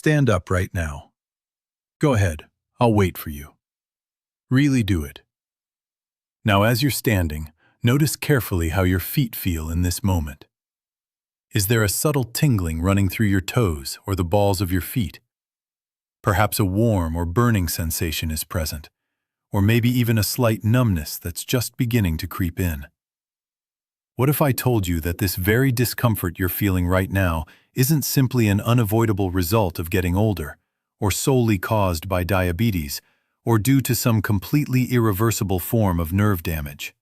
Stand up right now. Go ahead, I'll wait for you. Really do it. Now, as you're standing, notice carefully how your feet feel in this moment. Is there a subtle tingling running through your toes or the balls of your feet? Perhaps a warm or burning sensation is present, or maybe even a slight numbness that's just beginning to creep in. What if I told you that this very discomfort you're feeling right now isn't simply an unavoidable result of getting older, or solely caused by diabetes, or due to some completely irreversible form of nerve damage?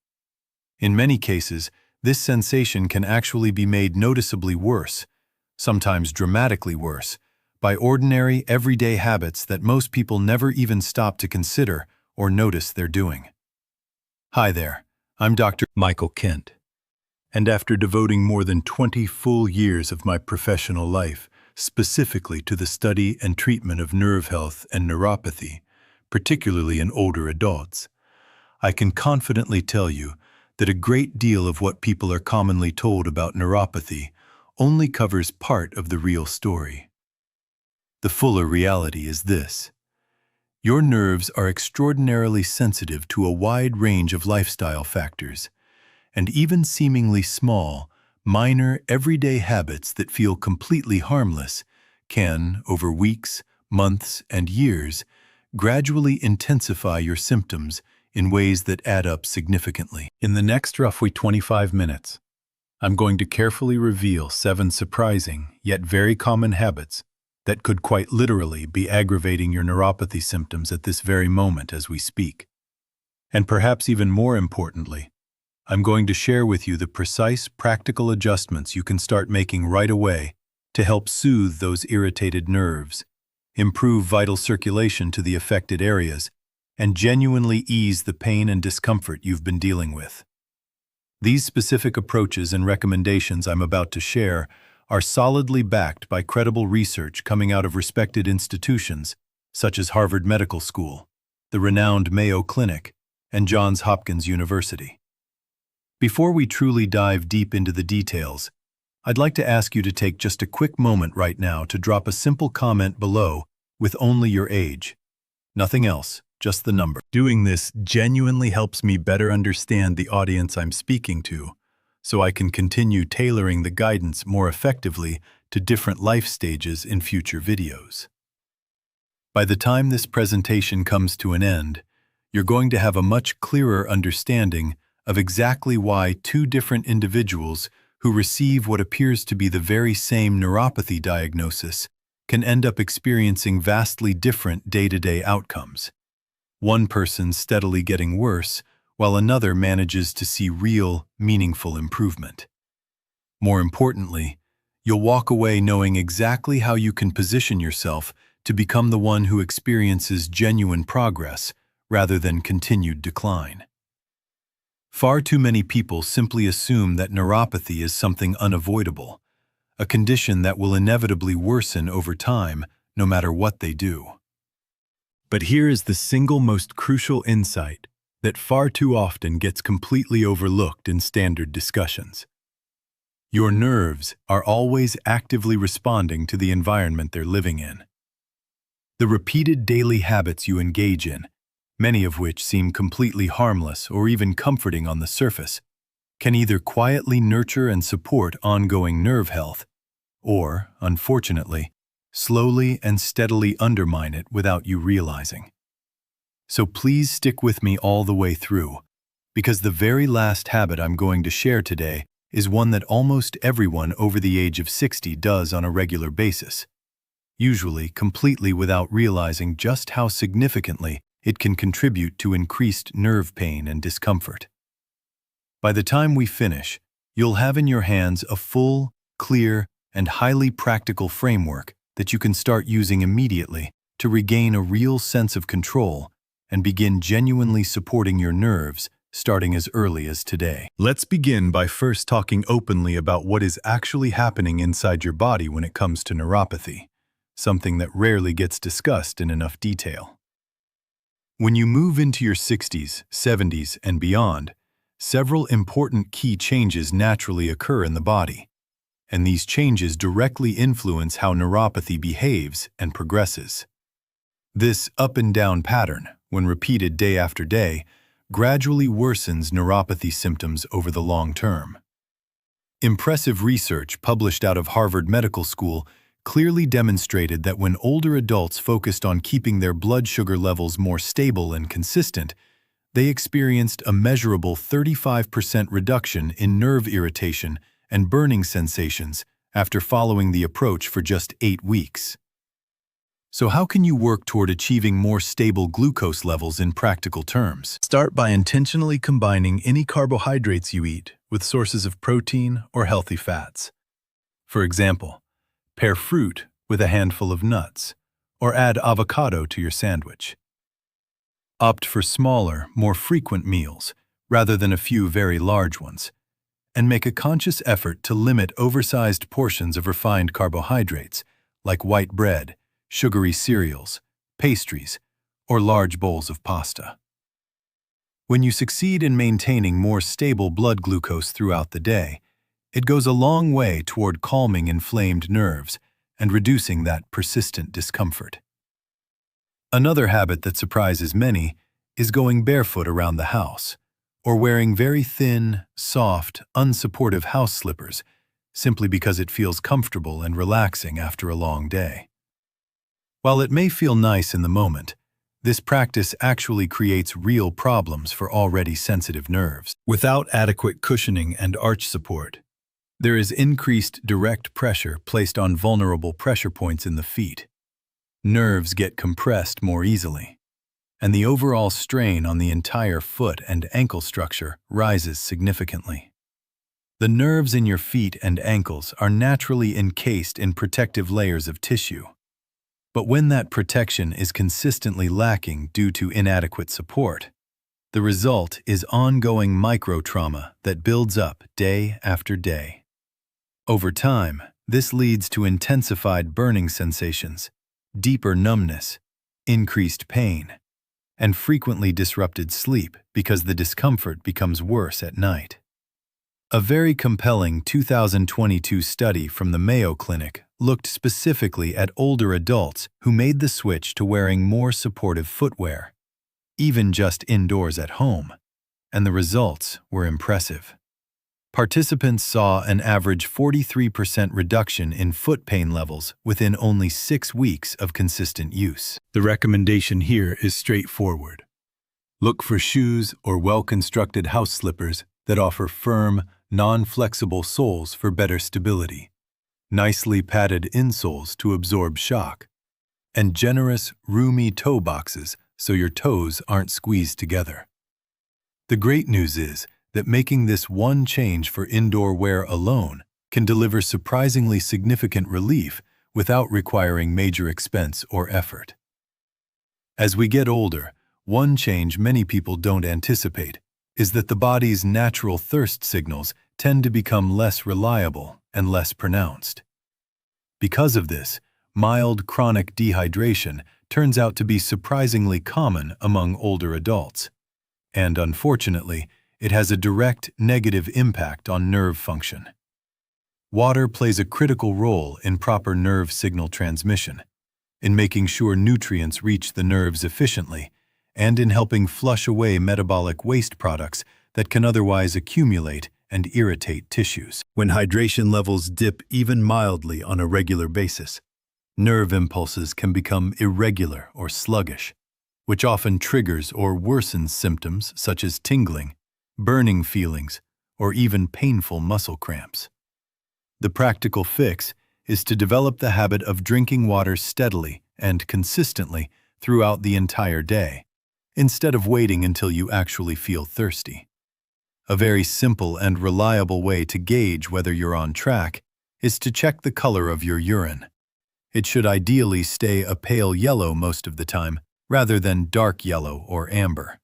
In many cases, this sensation can actually be made noticeably worse, sometimes dramatically worse, by ordinary, everyday habits that most people never even stop to consider or notice they're doing. Hi there, I'm Dr. Michael Kent, and after devoting more than 20 full years of my professional life specifically to the study and treatment of nerve health and neuropathy, particularly in older adults, I can confidently tell you that a great deal of what people are commonly told about neuropathy only covers part of the real story. The fuller reality is this: your nerves are extraordinarily sensitive to a wide range of lifestyle factors, and even seemingly small, minor, everyday habits that feel completely harmless can, over weeks, months, and years, gradually intensify your symptoms in ways that add up significantly. In the next roughly 25 minutes, I'm going to carefully reveal 7 surprising yet very common habits that could quite literally be aggravating your neuropathy symptoms at this very moment as we speak. And perhaps even more importantly, I'm going to share with you the precise, practical adjustments you can start making right away to help soothe those irritated nerves, improve vital circulation to the affected areas, and genuinely ease the pain and discomfort you've been dealing with. These specific approaches and recommendations I'm about to share are solidly backed by credible research coming out of respected institutions such as Harvard Medical School, the renowned Mayo Clinic, and Johns Hopkins University. Before we truly dive deep into the details, I'd like to ask you to take just a quick moment right now to drop a simple comment below with only your age. Nothing else, just the number. Doing this genuinely helps me better understand the audience I'm speaking to, so I can continue tailoring the guidance more effectively to different life stages in future videos. By the time this presentation comes to an end, you're going to have a much clearer understanding of exactly why 2 different individuals who receive what appears to be the very same neuropathy diagnosis can end up experiencing vastly different day-to-day outcomes. One person steadily getting worse, while another manages to see real, meaningful improvement. More importantly, you'll walk away knowing exactly how you can position yourself to become the one who experiences genuine progress rather than continued decline. Far too many people simply assume that neuropathy is something unavoidable, a condition that will inevitably worsen over time no matter what they do. But here is the single most crucial insight that far too often gets completely overlooked in standard discussions. Your nerves are always actively responding to the environment they're living in. The repeated daily habits you engage in, many of which seem completely harmless or even comforting on the surface, can either quietly nurture and support ongoing nerve health, or, unfortunately, slowly and steadily undermine it without you realizing. So please stick with me all the way through, because the very last habit I'm going to share today is one that almost everyone over the age of 60 does on a regular basis, usually completely without realizing just how significantly it can contribute to increased nerve pain and discomfort. By the time we finish, you'll have in your hands a full, clear, and highly practical framework that you can start using immediately to regain a real sense of control and begin genuinely supporting your nerves starting as early as today. Let's begin by first talking openly about what is actually happening inside your body when it comes to neuropathy, something that rarely gets discussed in enough detail. When you move into your 60s, 70s, and beyond, several important key changes naturally occur in the body, and these changes directly influence how neuropathy behaves and progresses. This up and down pattern, when repeated day after day, gradually worsens neuropathy symptoms over the long term. Impressive research published out of Harvard Medical School clearly demonstrated that when older adults focused on keeping their blood sugar levels more stable and consistent, they experienced a measurable 35% reduction in nerve irritation and burning sensations after following the approach for just 8 weeks. So how can you work toward achieving more stable glucose levels in practical terms? Start by intentionally combining any carbohydrates you eat with sources of protein or healthy fats. For example, pair fruit with a handful of nuts, or add avocado to your sandwich. Opt for smaller, more frequent meals, rather than a few very large ones, and make a conscious effort to limit oversized portions of refined carbohydrates, like white bread, sugary cereals, pastries, or large bowls of pasta. When you succeed in maintaining more stable blood glucose throughout the day, it goes a long way toward calming inflamed nerves and reducing that persistent discomfort. Another habit that surprises many is going barefoot around the house, or wearing very thin, soft, unsupportive house slippers, simply because it feels comfortable and relaxing after a long day. While it may feel nice in the moment, this practice actually creates real problems for already sensitive nerves. Without adequate cushioning and arch support, there is increased direct pressure placed on vulnerable pressure points in the feet. Nerves get compressed more easily, and the overall strain on the entire foot and ankle structure rises significantly. The nerves in your feet and ankles are naturally encased in protective layers of tissue. But when that protection is consistently lacking due to inadequate support, the result is ongoing microtrauma that builds up day after day. Over time, this leads to intensified burning sensations, deeper numbness, increased pain, and frequently disrupted sleep because the discomfort becomes worse at night. A very compelling 2022 study from the Mayo Clinic looked specifically at older adults who made the switch to wearing more supportive footwear, even just indoors at home, and the results were impressive. Participants saw an average 43% reduction in foot pain levels within only 6 weeks of consistent use. The recommendation here is straightforward. Look for shoes or well-constructed house slippers that offer firm, non-flexible soles for better stability, nicely padded insoles to absorb shock, and generous, roomy toe boxes so your toes aren't squeezed together. The great news is that making this one change for indoor wear alone can deliver surprisingly significant relief without requiring major expense or effort. As we get older, one change many people don't anticipate is that the body's natural thirst signals tend to become less reliable and less pronounced. Because of this, mild chronic dehydration turns out to be surprisingly common among older adults, and unfortunately, it has a direct negative impact on nerve function. Water plays a critical role in proper nerve signal transmission, in making sure nutrients reach the nerves efficiently, and in helping flush away metabolic waste products that can otherwise accumulate and irritate tissues. When hydration levels dip even mildly on a regular basis, nerve impulses can become irregular or sluggish, which often triggers or worsens symptoms such as tingling, burning feelings, or even painful muscle cramps. The practical fix is to develop the habit of drinking water steadily and consistently throughout the entire day, instead of waiting until you actually feel thirsty. A very simple and reliable way to gauge whether you're on track is to check the color of your urine. It should ideally stay a pale yellow most of the time, rather than dark yellow or amber.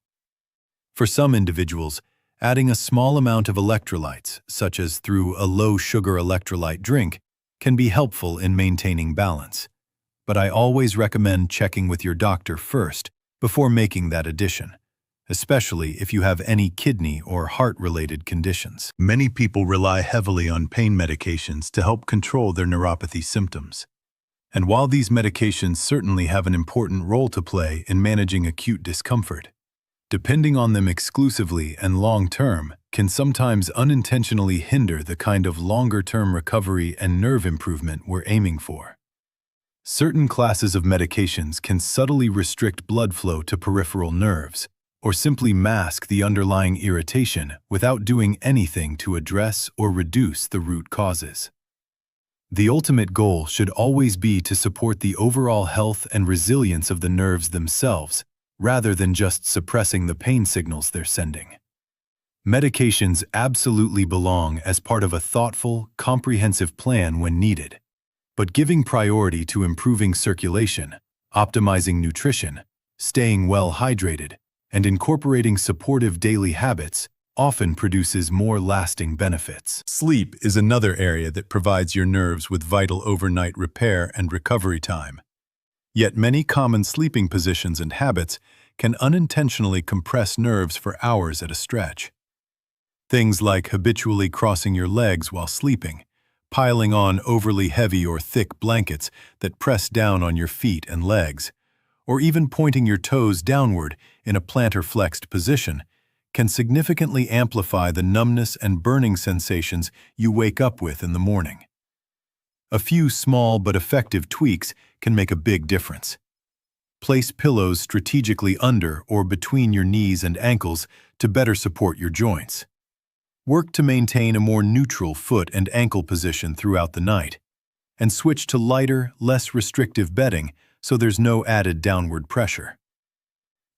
For some individuals, adding a small amount of electrolytes, such as through a low-sugar electrolyte drink, can be helpful in maintaining balance. But I always recommend checking with your doctor first before making that addition, especially if you have any kidney or heart-related conditions. Many people rely heavily on pain medications to help control their neuropathy symptoms. And while these medications certainly have an important role to play in managing acute discomfort, depending on them exclusively and long-term can sometimes unintentionally hinder the kind of longer-term recovery and nerve improvement we're aiming for. Certain classes of medications can subtly restrict blood flow to peripheral nerves, or simply mask the underlying irritation without doing anything to address or reduce the root causes. The ultimate goal should always be to support the overall health and resilience of the nerves themselves, rather than just suppressing the pain signals they're sending. Medications absolutely belong as part of a thoughtful, comprehensive plan when needed, but giving priority to improving circulation, optimizing nutrition, staying well hydrated, and incorporating supportive daily habits often produces more lasting benefits. Sleep is another area that provides your nerves with vital overnight repair and recovery time. Yet many common sleeping positions and habits can unintentionally compress nerves for hours at a stretch. Things like habitually crossing your legs while sleeping, piling on overly heavy or thick blankets that press down on your feet and legs, or even pointing your toes downward in a plantar-flexed position can significantly amplify the numbness and burning sensations you wake up with in the morning. A few small but effective tweaks can make a big difference. Place pillows strategically under or between your knees and ankles to better support your joints. Work to maintain a more neutral foot and ankle position throughout the night, and switch to lighter, less restrictive bedding so there's no added downward pressure.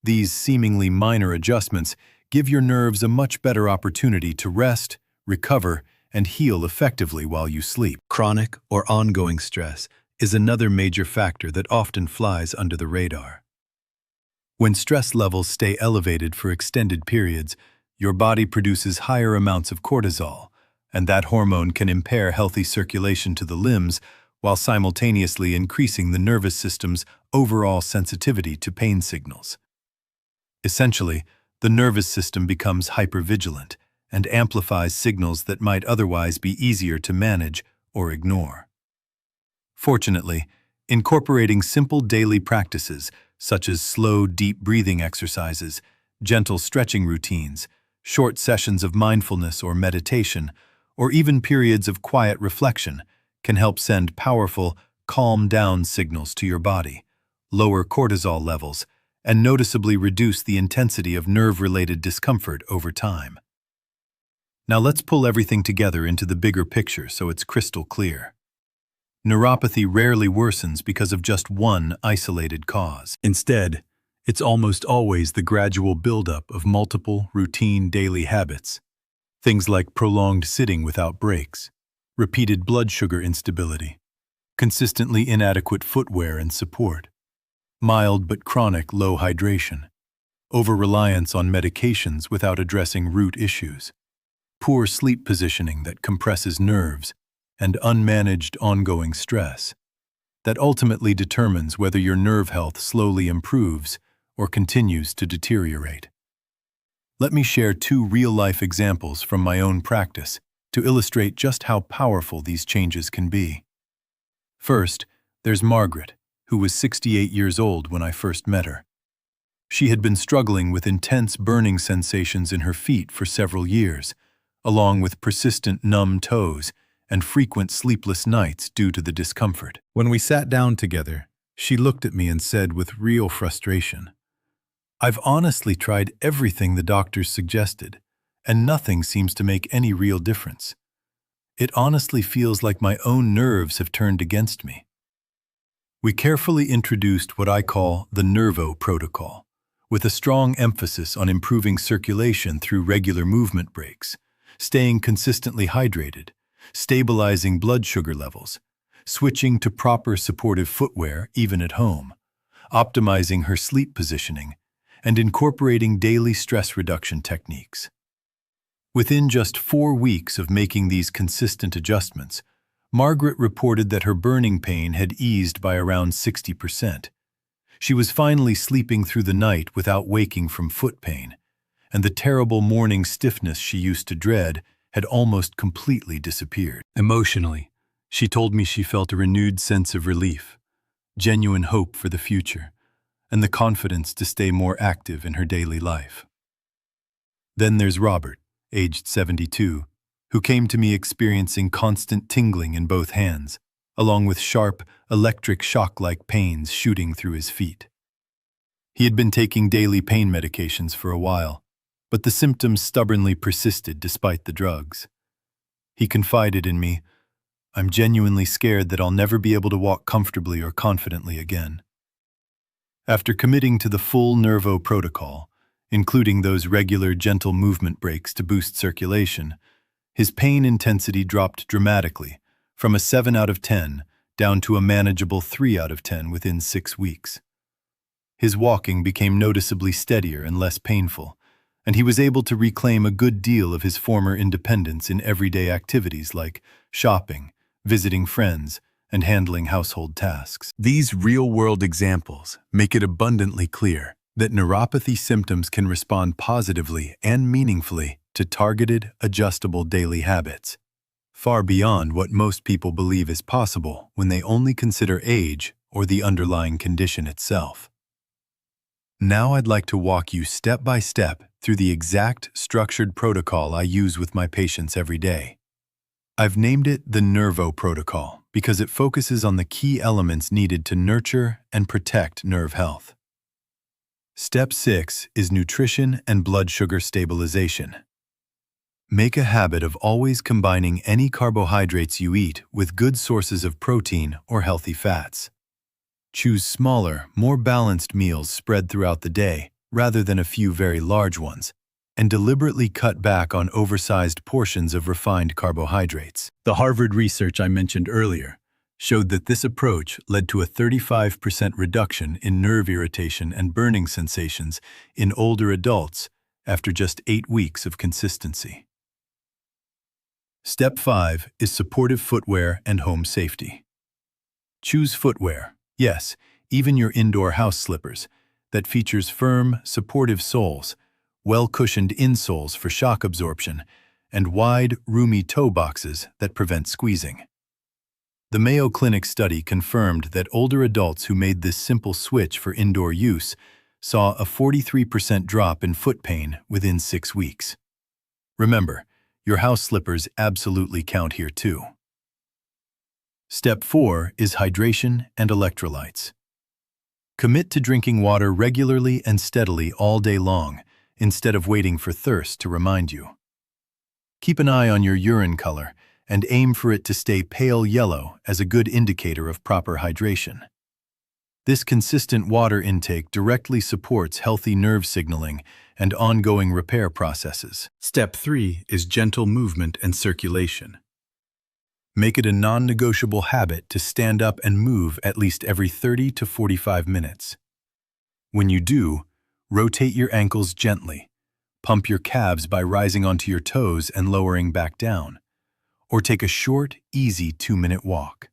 These seemingly minor adjustments give your nerves a much better opportunity to rest, recover, and heal effectively while you sleep. Chronic or ongoing stress is another major factor that often flies under the radar. When stress levels stay elevated for extended periods, your body produces higher amounts of cortisol, and that hormone can impair healthy circulation to the limbs while simultaneously increasing the nervous system's overall sensitivity to pain signals. Essentially, the nervous system becomes hypervigilant and amplifies signals that might otherwise be easier to manage or ignore. Fortunately, incorporating simple daily practices such as slow, deep breathing exercises, gentle stretching routines, short sessions of mindfulness or meditation, or even periods of quiet reflection can help send powerful, calm-down signals to your body, lower cortisol levels, and noticeably reduce the intensity of nerve-related discomfort over time. Now let's pull everything together into the bigger picture so it's crystal clear. Neuropathy rarely worsens because of just one isolated cause. Instead, it's almost always the gradual buildup of multiple, routine daily habits. Things like prolonged sitting without breaks, repeated blood sugar instability, consistently inadequate footwear and support, mild but chronic low hydration, over-reliance on medications without addressing root issues, poor sleep positioning that compresses nerves, and unmanaged ongoing stress that ultimately determines whether your nerve health slowly improves or continues to deteriorate. Let me share two real-life examples from my own practice to illustrate just how powerful these changes can be. First, there's Margaret, who was 68 years old when I first met her. She had been struggling with intense burning sensations in her feet for several years, along with persistent numb toes and frequent sleepless nights due to the discomfort. When we sat down together, she looked at me and said with real frustration, "I've honestly tried everything the doctors suggested, and nothing seems to make any real difference. It honestly feels like my own nerves have turned against me." We carefully introduced what I call the Nervo protocol, with a strong emphasis on improving circulation through regular movement breaks, staying consistently hydrated, stabilizing blood sugar levels, switching to proper supportive footwear even at home, optimizing her sleep positioning, and incorporating daily stress reduction techniques. Within just 4 weeks of making these consistent adjustments, Margaret reported that her burning pain had eased by around 60%. She was finally sleeping through the night without waking from foot pain, and the terrible morning stiffness she used to dread had almost completely disappeared. Emotionally, she told me she felt a renewed sense of relief, genuine hope for the future, and the confidence to stay more active in her daily life. Then there's Robert, aged 72, who came to me experiencing constant tingling in both hands, along with sharp, electric shock-like pains shooting through his feet. He had been taking daily pain medications for a while, but the symptoms stubbornly persisted despite the drugs. He confided in me, "I'm genuinely scared that I'll never be able to walk comfortably or confidently again." After committing to the full Nervo protocol, including those regular gentle movement breaks to boost circulation, his pain intensity dropped dramatically, from a 7 out of 10 down to a manageable 3 out of 10 within 6 weeks. His walking became noticeably steadier and less painful, and he was able to reclaim a good deal of his former independence in everyday activities like shopping, visiting friends, and handling household tasks. These real-world examples make it abundantly clear that neuropathy symptoms can respond positively and meaningfully to targeted, adjustable daily habits, far beyond what most people believe is possible when they only consider age or the underlying condition itself. Now I'd like to walk you step by step through the exact structured protocol I use with my patients every day. I've named it the Nervo protocol because it focuses on the key elements needed to nurture and protect nerve health. Step 6 is nutrition and blood sugar stabilization. Make a habit of always combining any carbohydrates you eat with good sources of protein or healthy fats. Choose smaller, more balanced meals spread throughout the day rather than a few very large ones, and deliberately cut back on oversized portions of refined carbohydrates. The Harvard research I mentioned earlier showed that this approach led to a 35% reduction in nerve irritation and burning sensations in older adults after just 8 weeks of consistency. Step 5 is supportive footwear and home safety. Choose footwear, yes, even your indoor house slippers, that features firm, supportive soles, well-cushioned insoles for shock absorption, and wide, roomy toe boxes that prevent squeezing. The Mayo Clinic study confirmed that older adults who made this simple switch for indoor use saw a 43% drop in foot pain within 6 weeks. Remember, your house slippers absolutely count here too. Step 4 is hydration and electrolytes. Commit to drinking water regularly and steadily all day long, instead of waiting for thirst to remind you. Keep an eye on your urine color and aim for it to stay pale yellow as a good indicator of proper hydration. This consistent water intake directly supports healthy nerve signaling and ongoing repair processes. Step 3 is gentle movement and circulation. Make it a non-negotiable habit to stand up and move at least every 30 to 45 minutes. When you do, rotate your ankles gently, pump your calves by rising onto your toes and lowering back down, or take a short, easy 2-minute walk.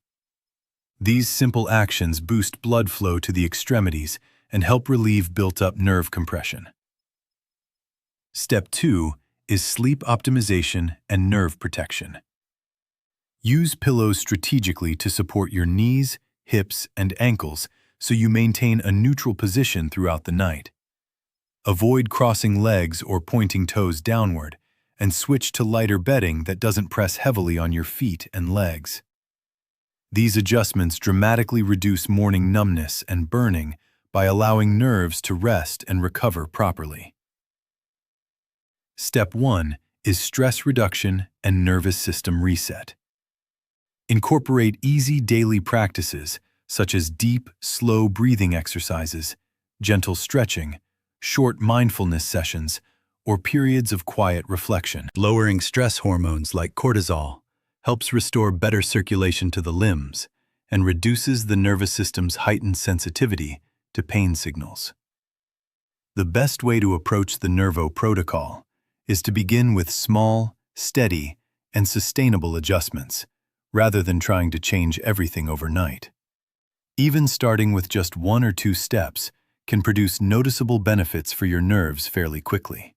These simple actions boost blood flow to the extremities and help relieve built-up nerve compression. Step 2 is sleep optimization and nerve protection. Use pillows strategically to support your knees, hips, and ankles so you maintain a neutral position throughout the night. Avoid crossing legs or pointing toes downward, and switch to lighter bedding that doesn't press heavily on your feet and legs. These adjustments dramatically reduce morning numbness and burning by allowing nerves to rest and recover properly. Step 1 is stress reduction and nervous system reset. Incorporate easy daily practices such as deep, slow breathing exercises, gentle stretching, short mindfulness sessions, or periods of quiet reflection. Lowering stress hormones like cortisol helps restore better circulation to the limbs and reduces the nervous system's heightened sensitivity to pain signals. The best way to approach the Nervo protocol is to begin with small, steady, and sustainable adjustments, rather than trying to change everything overnight. Even starting with just 1 or 2 steps can produce noticeable benefits for your nerves fairly quickly.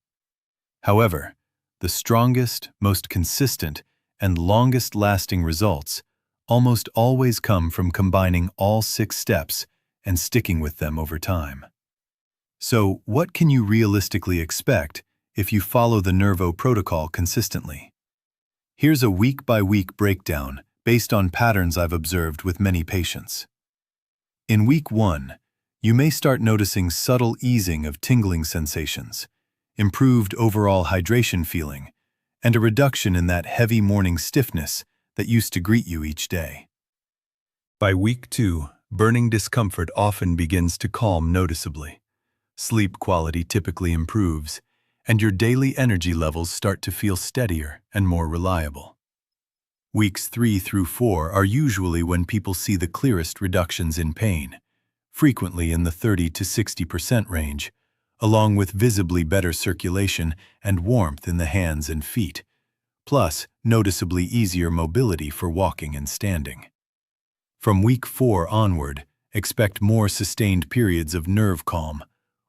However, the strongest, most consistent, and longest-lasting results almost always come from combining all 6 steps and sticking with them over time. So, what can you realistically expect if you follow the Nervo protocol consistently? Here's a week-by-week breakdown based on patterns I've observed with many patients. In week 1, you may start noticing subtle easing of tingling sensations, improved overall hydration feeling, and a reduction in that heavy morning stiffness that used to greet you each day. By week 2, burning discomfort often begins to calm noticeably. Sleep quality typically improves, and your daily energy levels start to feel steadier and more reliable. Weeks 3 through 4 are usually when people see the clearest reductions in pain, frequently in the 30 to 60% range, along with visibly better circulation and warmth in the hands and feet, plus noticeably easier mobility for walking and standing. From week 4 onward, expect more sustained periods of nerve calm,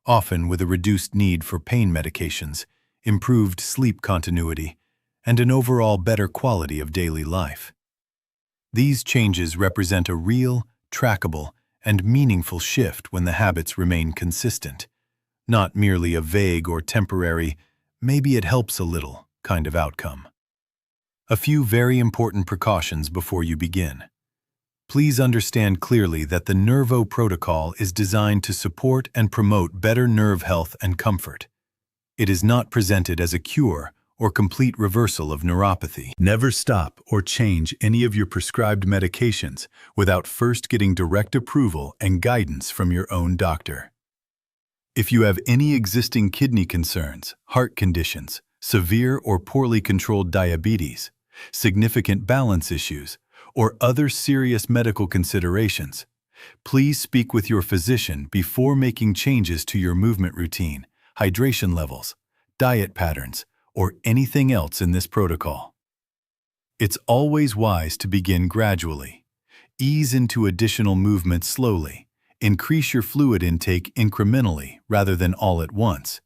often with a reduced need for pain medications, improved sleep continuity, and an overall better quality of daily life. These changes represent a real, trackable, and meaningful shift when the habits remain consistent, not merely a vague or temporary, maybe it helps a little kind of outcome. A few very important precautions before you begin. Please understand clearly that the Nervo protocol is designed to support and promote better nerve health and comfort. It is not presented as a cure or complete reversal of neuropathy. Never stop or change any of your prescribed medications without first getting direct approval and guidance from your own doctor. If you have any existing kidney concerns, heart conditions, severe or poorly controlled diabetes, significant balance issues, or other serious medical considerations, please speak with your physician before making changes to your movement routine, hydration levels, diet patterns, or anything else in this protocol. It's always wise to begin gradually. Ease into additional movement slowly, increase your fluid intake incrementally rather than all at once,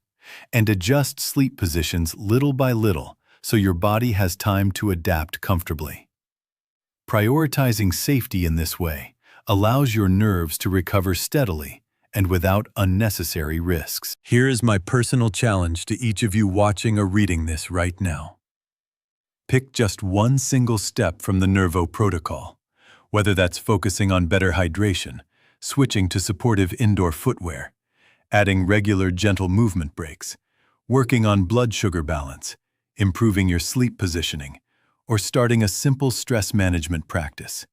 and adjust sleep positions little by little so your body has time to adapt comfortably. Prioritizing safety in this way allows your nerves to recover steadily and without unnecessary risks. Here is my personal challenge to each of you watching or reading this right now. Pick just one single step from the Nervo protocol, whether that's focusing on better hydration, switching to supportive indoor footwear, adding regular gentle movement breaks, working on blood sugar balance, improving your sleep positioning, or starting a simple stress management practice.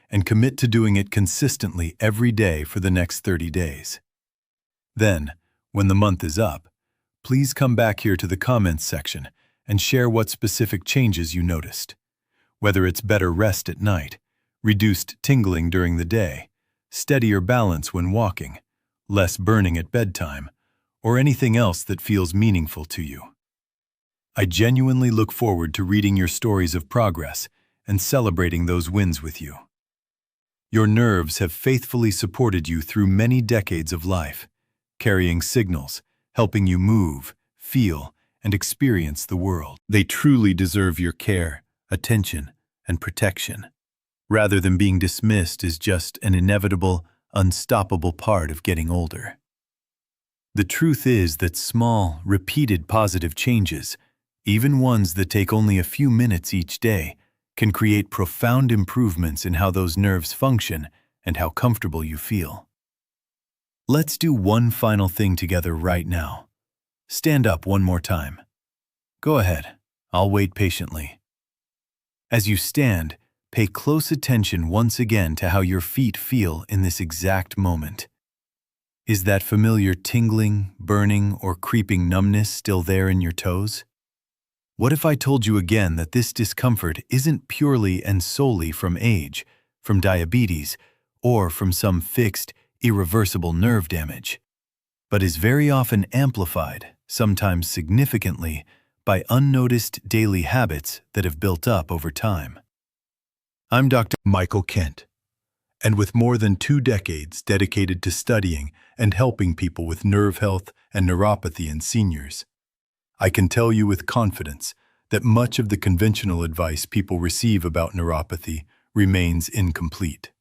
And commit to doing it consistently every day for the next 30 days. Then, when the month is up, please come back here to the comments section and share what specific changes you noticed. Whether it's better rest at night, reduced tingling during the day, steadier balance when walking, less burning at bedtime, or anything else that feels meaningful to you. I genuinely look forward to reading your stories of progress and celebrating those wins with you. Your nerves have faithfully supported you through many decades of life, carrying signals, helping you move, feel, and experience the world. They truly deserve your care, attention, and protection, rather than being dismissed as just an inevitable, unstoppable part of getting older. The truth is that small, repeated positive changes, even ones that take only a few minutes each day, can create profound improvements in how those nerves function and how comfortable you feel. Let's do one final thing together right now. Stand up one more time. Go ahead, I'll wait patiently. As you stand, pay close attention once again to how your feet feel in this exact moment. Is that familiar tingling, burning, or creeping numbness still there in your toes? What if I told you again that this discomfort isn't purely and solely from age, from diabetes, or from some fixed, irreversible nerve damage, but is very often amplified, sometimes significantly, by unnoticed daily habits that have built up over time? I'm Dr. Michael Kent, and with more than 2 decades dedicated to studying and helping people with nerve health and neuropathy in seniors, I can tell you with confidence that much of the conventional advice people receive about neuropathy remains incomplete.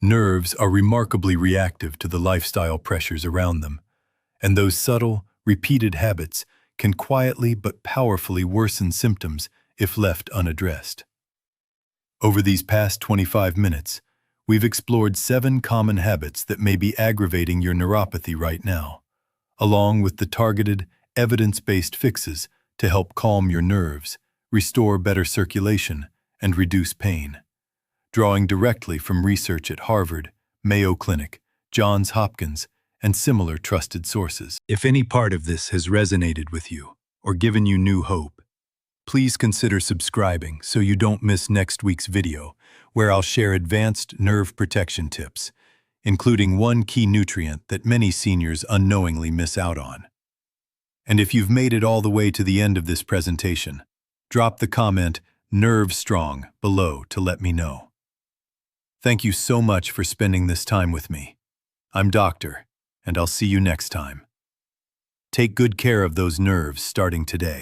Nerves are remarkably reactive to the lifestyle pressures around them, and those subtle, repeated habits can quietly but powerfully worsen symptoms if left unaddressed. Over these past 25 minutes, we've explored 7 common habits that may be aggravating your neuropathy right now, along with the targeted, evidence-based fixes to help calm your nerves, restore better circulation, and reduce pain. Drawing directly from research at Harvard, Mayo Clinic, Johns Hopkins, and similar trusted sources. If any part of this has resonated with you or given you new hope, please consider subscribing so you don't miss next week's video, where I'll share advanced nerve protection tips, including one key nutrient that many seniors unknowingly miss out on. And if you've made it all the way to the end of this presentation, drop the comment "Nerve Strong" below to let me know. Thank you so much for spending this time with me. I'm Doctor, and I'll see you next time. Take good care of those nerves starting today.